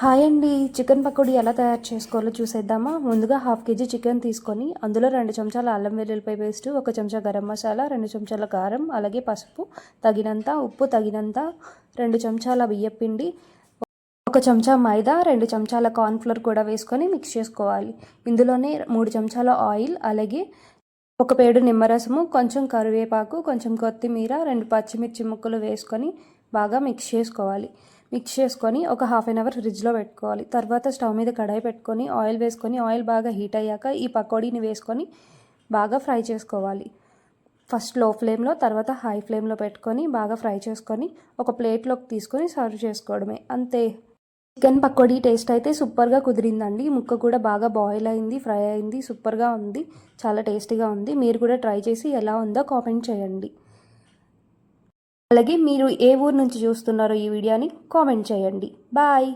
Hi అండి. Chicken pakodi ఎలా తయారు చేసుకోవాలో చూసేద్దామా. ముందుగా 1/2 కేజీ చికెన్ తీసుకొని అందులో 2 చెంచాల అల్లం వెల్లుల్లిపాయ పేస్ట్, 1 చెంచా గరం మసాలా, 2 చెంచాల కారం, అలాగే పసుపు తగినంత, ఉప్పు తగినంత, 2 చెంచాల బియ్యపిండి, 1 చెంచా మైదా, 2 చెంచాల కార్న్ఫ్లోర్ కూడా వేసుకొని మిక్స్ చేసుకోవాలి. ఇందులోనే 3 చెంచాల ఆయిల్, అలాగే ఒక పేడు నిమ్మరసము, కొంచెం కరివేపాకు, కొంచెం కొత్తిమీర, 2 పచ్చిమిర్చి ముక్కలు వేసుకొని బాగా మిక్స్ చేసుకోవాలి. మిక్స్ చేసుకొని ఒక 1/2 అవర్ ఫ్రిడ్జ్లో పెట్టుకోవాలి. తర్వాత స్టవ్ మీద కడాయి పెట్టుకొని ఆయిల్ వేసుకొని ఆయిల్ బాగా హీట్ అయ్యాక ఈ పకోడీని వేసుకొని బాగా ఫ్రై చేసుకోవాలి. ఫస్ట్ లో ఫ్లేమ్లో, తర్వాత హై ఫ్లేమ్లో పెట్టుకొని బాగా ఫ్రై చేసుకొని ఒక ప్లేట్లోకి తీసుకొని సర్వ్ చేసుకోవడమే, అంతే. చికెన్ పకోడీ టేస్ట్ అయితే సూపర్గా కుదిరిందండి. ముక్క కూడా బాగా బాయిల్ అయింది, ఫ్రై అయింది, సూపర్గా ఉంది, చాలా టేస్టీగా ఉంది. మీరు కూడా ట్రై చేసి ఎలా ఉందో కామెంట్ చేయండి. అలాగే మీరు ఏ ఊరు నుంచి చూస్తున్నారో ఈ వీడియోని కామెంట్ చేయండి. బాయ్.